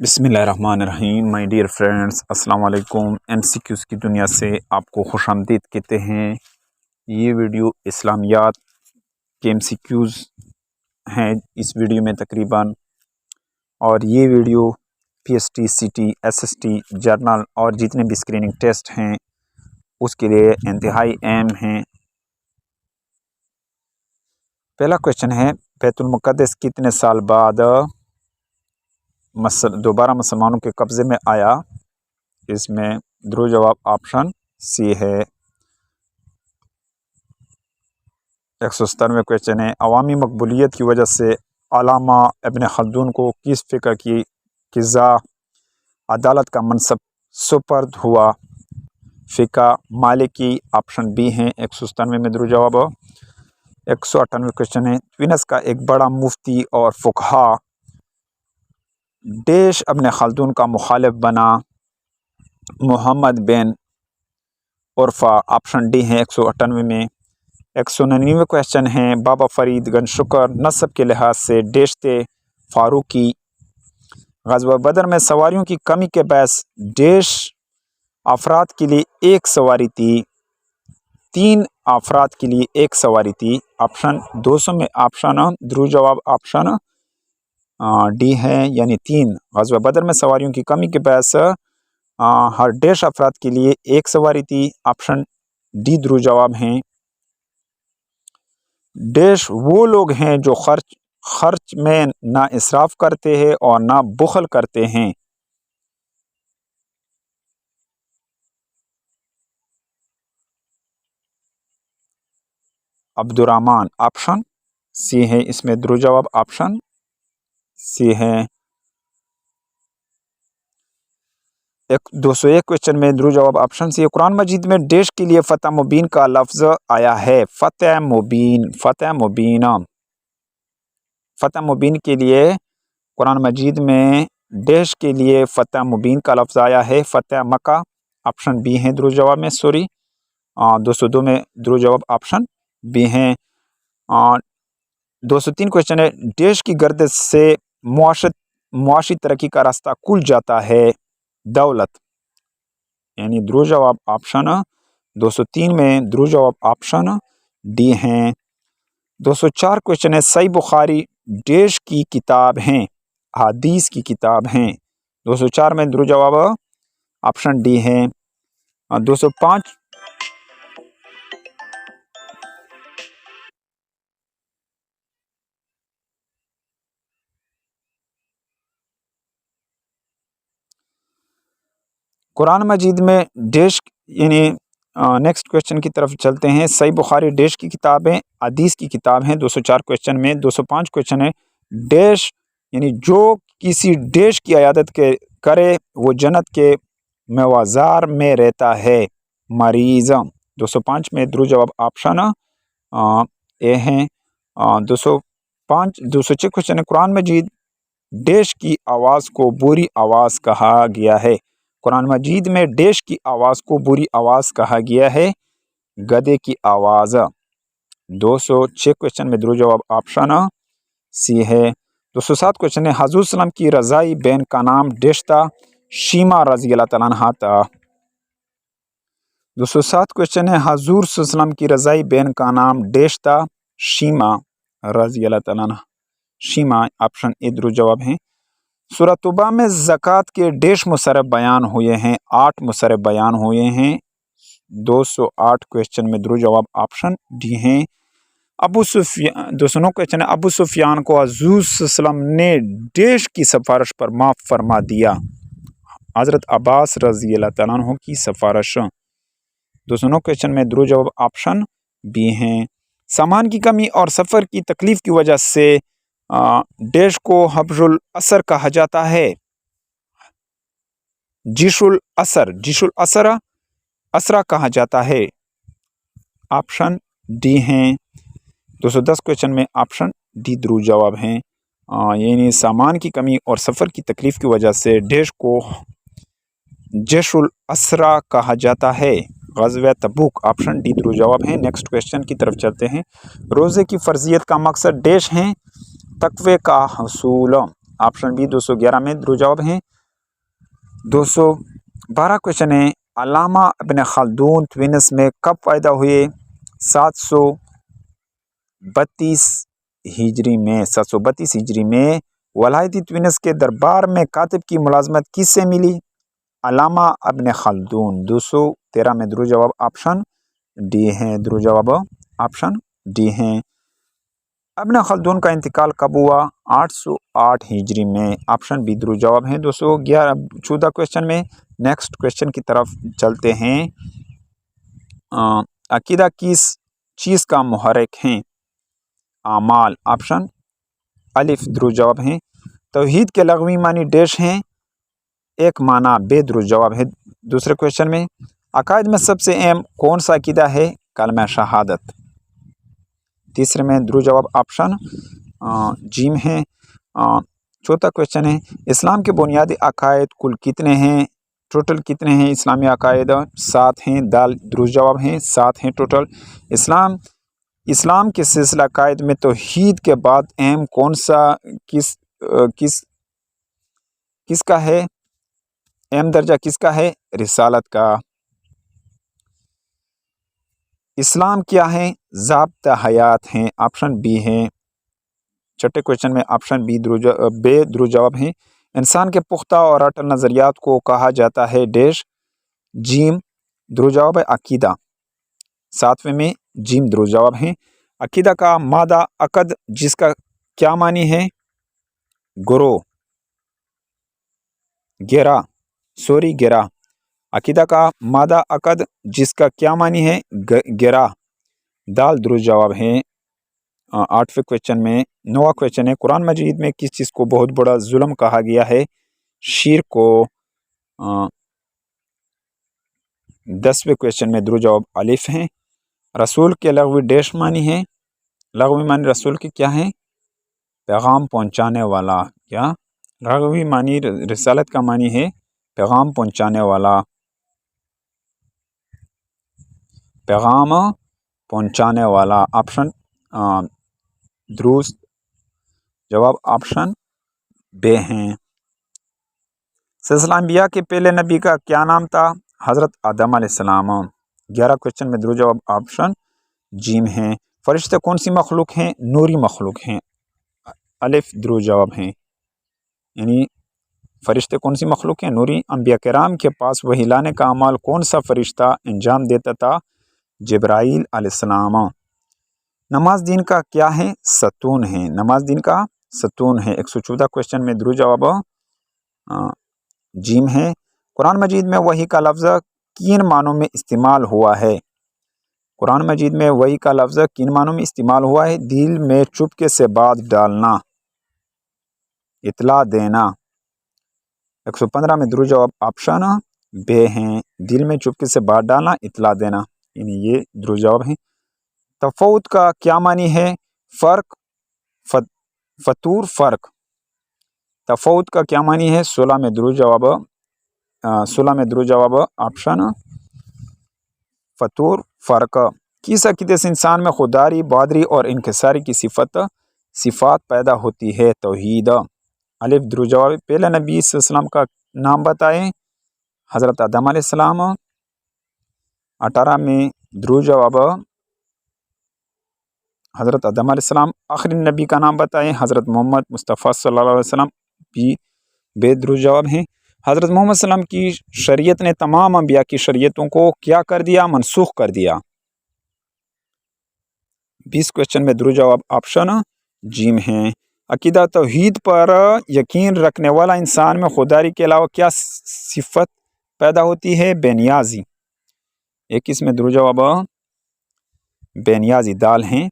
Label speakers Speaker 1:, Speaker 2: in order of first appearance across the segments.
Speaker 1: बिस्मिल्लाहिर्रहमानिर्रहीम my dear friends, अस्सलाम वालेकुम। एमसीक्यूज़ की दुनिया से आपको खुशामदीद कहते हैं। ये वीडियो इस्लामियात के एमसीक्यूज़ हैं इस वीडियो में तकरीबन, और ये वीडियो पीएसटी, सीटी, एसएसटी, जर्नल और जितने भी स्क्रीनिंग टेस्ट हैं उसके लिए इंतहाई अहम हैं। पहला क्वेश्चन है, बैतुल मुक़द्दस कितने साल बाद दोबारा मुसलमानों के कब्ज़े में आया? इसमें दुरुस्त जवाब ऑप्शन सी है। 197 क्वेश्चन है, अवामी मकबूलियत की वजह से अल्लामा इब्न खल्दून को किस फ़िक्र की क़िज़ा अदालत का मनसब सुपर्द हुआ? फ़िक़ा मालिकी, ऑप्शन बी है 197 में दुरुस्त जवाब। 198 क्वेश्चन है, ट्यूनिस का एक बड़ा मुफ्ती और फ़ुक़हा डैश इब्न खल्दून का मुखालिफ बना? मोहम्मद बिन उर्फ़ा, ऑप्शन डी है 198 में। 199 क्वेश्चन है, बाबा फरीद गंज शुक्र नस्ब के लिहाज से डैश थे? फ़ारूकी। ग़ज़वा बदर में सवारियों की कमी के बायस डैश अफराद के लिए एक सवारी थी? 3 अफराद के लिए एक सवारी थी। ऑप्शन 200 में ऑप्शन दुरुस्त जवाब ऑप्शन डी है, यानी 3। ग़ज़वा बदर में सवारियों की कमी के बायस हर डैश अफराद के लिए एक सवारी थी। ऑप्शन डी दुरुस्त जवाब हैं। डैश वो लोग हैं जो खर्च में ना इसराफ करते हैं और ना बुखल करते हैं। अब्दुर्रहमान, ऑप्शन सी है इसमें दुरुस्त जवाब ऑप्शन सी है। 201 क्वेश्चन में दुरुस्त जवाब ऑप्शन सी है। कुरान मजीद में डैश के लिए फ़तह मुबीन का लफ्ज़ आया है? फ़तह मुबीन, फ़तह मुबीन, फ़तह मुबीन के लिए कुरान मजीद में डैश के लिए फ़तह मुबीन का लफ्ज़ आया है? फ़तह मक्का, ऑप्शन बी है दुरुस्त जवाब में। 202 में दुरुस्त जवाब ऑप्शन बी हैं। 203 क्वेश्चन है, डैश की गर्दिश से मुआशी तरक्की का रास्ता खुल जाता है? दौलत, यानी दुरुस्त जवाब ऑप्शन 203 में दुरुस्त जवाब ऑप्शन डी हैं। 204 क्वेश्चन है, सही बुखारी डैश की किताब हैं? हदीस की किताब हैं। 204 में दुरुस्त जवाब ऑप्शन डी है। 205 कुरान मजीद में डैश, यानी नेक्स्ट क्वेश्चन की तरफ चलते हैं। सही बुखारी डैश की किताब है? हदीस की किताब हैं। 204 क्वेश्चन में 205 क्वेश्चन है, डैश, यानी जो किसी डैश की अयादत करे वो जन्नत के मवाज़ार में रहता है? मरीज़। 205 में दुरुस्त जवाब ऑप्शन ए हैं। 206 क्वेश्चन है, कुरान मजीद डैश की आवाज़ को बुरी आवाज़ कहा गया है? कुरान मजीद में डैश की आवाज़ को बुरी आवाज़ कहा गया है? गधे की आवाज़। 206 क्वेश्चन में दुरुस्त जवाब ऑप्शन सी है। 207 क्वेश्चन है, हज़ूर सल्लम की रज़ाई बहन का नाम डैश था? शीमा रज़ी अल्लाह तआला अन्हा था। 207 क्वेश्चन है, हज़ूर सल्लम की रज़ाई बहन का नाम डैश था? शीमा रज़ी अल्लाह तआला अन्हा। शीमा, ऑप्शन ए दुरुस्त जवाब है। सूरह तौबा में ज़कात के डैश मुसर्रफ बयान हुए हैं? 8 मुसर्रफ बयान हुए हैं। 208 क्वेश्चन में दुरुस्त जवाब ऑप्शन डी हैं। 209 क्वेश्चन है, अबू सुफियान को हज़ूर सल्लम ने डैश की सिफारिश पर माफ़ फरमा दिया? हज़रत अब्बास रज़ी अल्लाह तआला अन्हु की सिफारिश। 209 क्वेश्चन में दुरुस्त जवाब ऑप्शन बी हैं। सामान की कमी और सफ़र की तकलीफ़ की वजह से डैश को हब्रुल असर कहा जाता है? जिशुल असर, जिशुल असरा कहा जाता है? ऑप्शन डी हैं। 210 क्वेश्चन में ऑप्शन डी दुरुस्त जवाब हैं। यानी सामान की कमी और सफ़र की तकलीफ़ की वजह से डैश को जशुल असरा कहा जाता है? ग़ज़वा तबूक, ऑप्शन डी दुरुस्त जवाब हैं। नेक्स्ट क्वेश्चन की तरफ चलते हैं। रोज़े की फ़र्ज़ियत का मकसद डैश हैं? तक़वे का हसूल। ऑप्शन बी 211 में दुरुस्त जवाब हैं। 212 क्वेश्चन है, अल्लामा इब्न खल्दून ट्यूनिस में कब पैदा हुए? 732 हिजरी में। 732 हिजरी में वलायती ट्यूनिस के दरबार में कातिब की मुलाजमत किससे मिली? अल्लामा इब्न खल्दून। 213 में दुरुस्त जवाब ऑप्शन डी है। दुरुस्त जवाब ऑप्शन डी है। इब्न खल्दून का इंतकाल कब हुआ? 808 हिजरी में। ऑप्शन बी दुरुस्त जवाब है। 214 क्वेश्चन में नेक्स्ट क्वेश्चन की तरफ चलते हैं। अकीदा किस चीज़ का मुहर्रिक है? आमाल। ऑप्शन अलिफ दुरुस्त जवाब है। तौहीद के लग़वी मानी डैश हैं? एक माना बे। दुरुस्त जवाब है। दूसरे क्वेश्चन में अकायद में सबसे अहम कौन सा अकीदा है? कलमा शहादत। तीसरे में दुरुस्त जवाब ऑप्शन जीम है। चौथा क्वेश्चन है, इस्लाम के बुनियादी अकायद कुल कितने हैं? टोटल कितने हैं इस्लामी अकायद? 7 हैं। दाल दुरुस्त जवाब हैं। 7 हैं टोटल। इस्लाम के सिलसिला अकायद में तौहीद के बाद अहम कौन सा किसका है? अहम दर्जा किसका है? रिसालत का। इस्लाम क्या है? ज़ाब्ता हयात हैं। ऑप्शन बी है। छठे क्वेश्चन में ऑप्शन बी बे दुरुस्त जवाब है। इंसान के पुख्ता और अटल नज़रियात को कहा जाता है डैश? जीम दुरुस्त जवाब है। अकीदा। 7वें में जीम दुरुस्त जवाब है। अकीदा का मादा अकद जिसका क्या मानी है? गुरो गेरा गेरा। अकीदा का मादा अकद जिसका क्या मानी है? गेरा। दाल दुरुस्त जवाब है। 8वें क्वेश्चन में 9वां क्वेश्चन है, कुरान मजीद में किस चीज़ को बहुत बड़ा जुल्म कहा गया है? शिर को। 10वें क्वेश्चन में दुरुस्त जवाब अलिफ है। रसूल के लग़वी डैश मानी है? लग़वी मानी रसूल की क्या है? पैगाम पहुँचाने वाला। क्या लग़वी मानी रिसालत का मानी है? पैगाम पहुँचाने वाला। पैगाम पहुँचाने वाला। ऑप्शन दुरुस्त जवाब ऑप्शन बे हैं। सिलसिला अंबिया के पहले नबी का क्या नाम था? हज़रत आदम अलैहिस्सलाम। 11 क्वेश्चन में दुरुस्त जवाब ऑप्शन जीम है। फरिश्ते कौन सी मखलूक हैं? नूरी मखलूक हैं। अलिफ दुरुस्त जवाब हैं। यानी फरिश्ते कौन सी मखलूक हैं? नूरी। अंबिया कराम के पास वही लाने का अमल कौन सा फरिश्ता अंजाम देता था? जिब्राइल अलैहिस्सलाम। नमाज दीन का क्या है? सतून है। नमाज दीन का सतून है। 114 क्वेश्चन में दुरुस्त जवाब जीम है। कुरान मजीद में वही का लफ्ज़ किन मानों में इस्तेमाल हुआ है? कुरान मजीद में वही का लफ्ज़ किन मानों में इस्तेमाल हुआ है? दिल में चुपके से बात डालना, इतला देना। 115 में दुरुस्त जवाब ऑप्शन बे हैं। दिल में चुपके से बात डालना, इतला देना। यानी ये दुरुस्त जवाब है। तफावुत का क्या मानी है? फ़र्क, फतूर, फ़र्क। तफावुत का क्या मानी है? 16 में दुरुस्त जवाब ऑप्शन फतूर, फ़र्क। किस अक़ीदे से इंसान में खुदारी, बहादुरी और इनकिसारी की सिफ़ात पैदा होती है? तौहीद। अलिफ दुरुस्त जवाब। पहले नबी सल्लल्लाहु अलैहि वसल्लम का नाम बताएं? हज़रत आदम अलैहिस्सलाम। 18 में दुरुस्त जवाब हज़रत आदम अलैहिस्सलाम। आखिरी नबी का नाम बताएं? हज़रत मोहम्मद मुस्तफ़ा सल्लल्लाहु अलैहि वसल्लम। बे दुरुस्त जवाब हैं। हज़रत मोहम्मद सल्लम की शरीयत ने तमाम अंबिया की शरीयतों को क्या कर दिया? मनसूख कर दिया। 20 क्वेश्चन में दुरुस्त जवाब ऑप्शन जीम हैं। अकीदा तौहीद पर यकीन रखने वाला इंसान में खुदारी के अलावा क्या सिफत पैदा होती है? बेनियाजी। 21 में दुरुस्त जवाब बेनियाजी दाल हैं।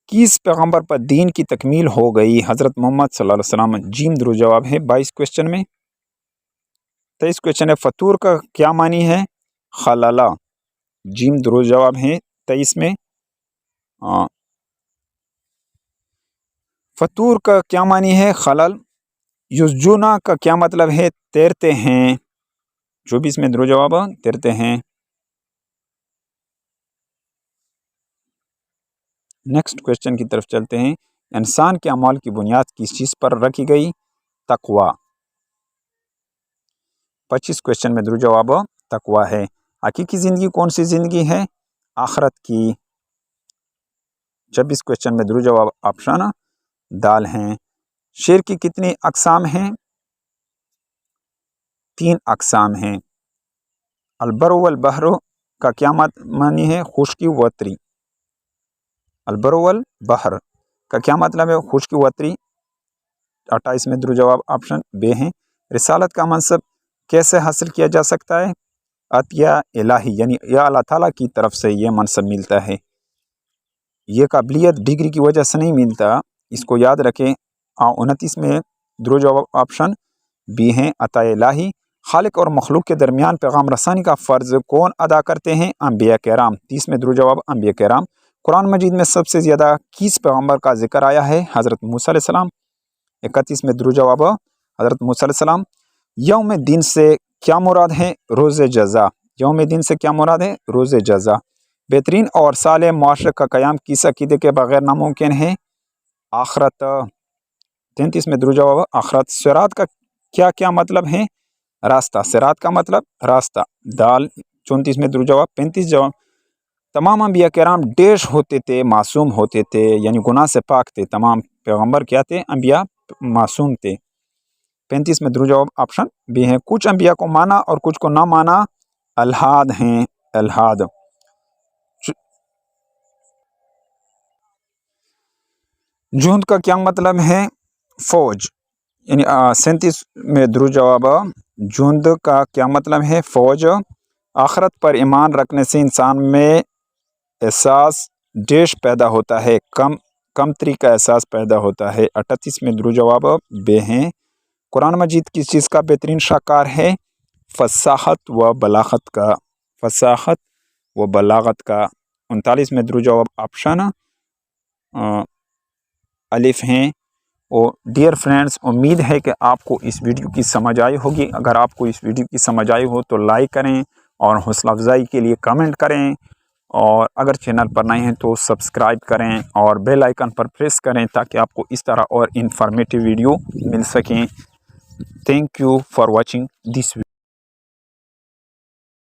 Speaker 1: किस पैगंबर पर दीन की तकमील हो गई? हज़रत मोहम्मद सल्लल्लाहु अलैहि वसल्लम। जीम दुरुस्त जवाब है। 22 क्वेश्चन में 23 क्वेश्चन है, फतूर का क्या मानी है? खलाला। जीम दुरुस्त जवाब है। 23 में फतूर का क्या मानी है? खलल। युजुना का क्या मतलब है? तैरते हैं। 24 में दुरुस्त जवाब तैरते हैं। नेक्स्ट क्वेश्चन की तरफ चलते हैं। इंसान के अमाल की बुनियाद किस चीज़ पर रखी गई? तकवा। 25 क्वेश्चन में दुरुस्त जवाब तकवा है। हकीकी ज़िंदगी कौन सी ज़िंदगी है? आखरत की। 26 क्वेश्चन में दुरुस्त जवाब ऑप्शन दाल हैं। शेर की कितनी अक़साम हैं? 3 अक़साम हैं। अलबर वल बहर का क्या मानी है? खुश्की वतरी। अलबर वल बहर का क्या मतलब है? खुश्की वतरी। 28 में दुरुस्त जवाब ऑप्शन बे हैं। रिसालत का मनसब कैसे हासिल किया जा सकता है? अतिया इलाही, यानी या अल्लाह ताला की तरफ से ये मनसब मिलता है। ये काबिलियत डिग्री की वजह से नहीं मिलता, इसको याद रखें। 29 में दुरुस्त जवाब ऑप्शन बी हैं, अता इलाही। खालिक और मखलूक के दरमियान पैगाम रसानी का फ़र्ज़ कौन अदा करते हैं? अंबिया किराम। 30 में दुरुस्त जवाब अंबिया किराम। कुरान मजीद में सबसे ज़्यादा किस पैगम्बर का जिक्र आया है? हज़रत मूसा अलैहिस्सलाम। 31 में दुरुस्त जवाब हज़रत मूसा अलैहिस्सलाम। यौम दिन से क्या मुराद है? रोज़ जज़ा। यौम दिन से क्या मुराद है? रोज़ जज़ा। बेहतरीन और साले मुआशरे का क़याम किस अक़ीदे के बग़ैर नामुमकिन है? आखरत। 33 में दुरुस्त जवाब आखरत। सिरात का क्या क्या मतलब है? रास्ता। सिरात का मतलब रास्ता, दाल। 34 में दुरुस्त जवाब। 35 जवाब तमाम अंबिया किराम डेश होते थे, मासूम होते थे, यानी गुनाह से पाक थे। तमाम पैगम्बर क्या थे? अंबिया मासूम थे। 35 में दुरुस्त जवाब ऑप्शन बी है। कुछ अंबिया को माना और कुछ को ना माना अल्हाद हैं। अल्हाद। जुंद का क्या मतलब है? फौज। यानी 37 में दुरुस्त जवाब जुंद का क्या मतलब है? फौज। आखरत पर ईमान रखने से इंसान में एहसास डेश पैदा होता है, कमतरी का एहसास पैदा होता है। 38 में दुरुस्त जवाब बे हैं। कुरान मजीद किस चीज़ का बेहतरीन शाकार है? फसाहत व बलागत का। फसाहत व बलागत का। 39 में दुरुस्त जवाब ऑप्शन अलिफ हैं। और डियर फ्रेंड्स, उम्मीद है कि आपको इस वीडियो की समझ आई होगी। अगर आपको इस वीडियो की समझ आई हो तो लाइक करें और हौसला अफजाई के लिए कमेंट करें, और अगर चैनल पर नए हैं तो सब्सक्राइब करें और बेल आइकन पर प्रेस करें ताकि आपको इस तरह और इन्फॉर्मेटिव वीडियो मिल सकें। Thank you for watching this video.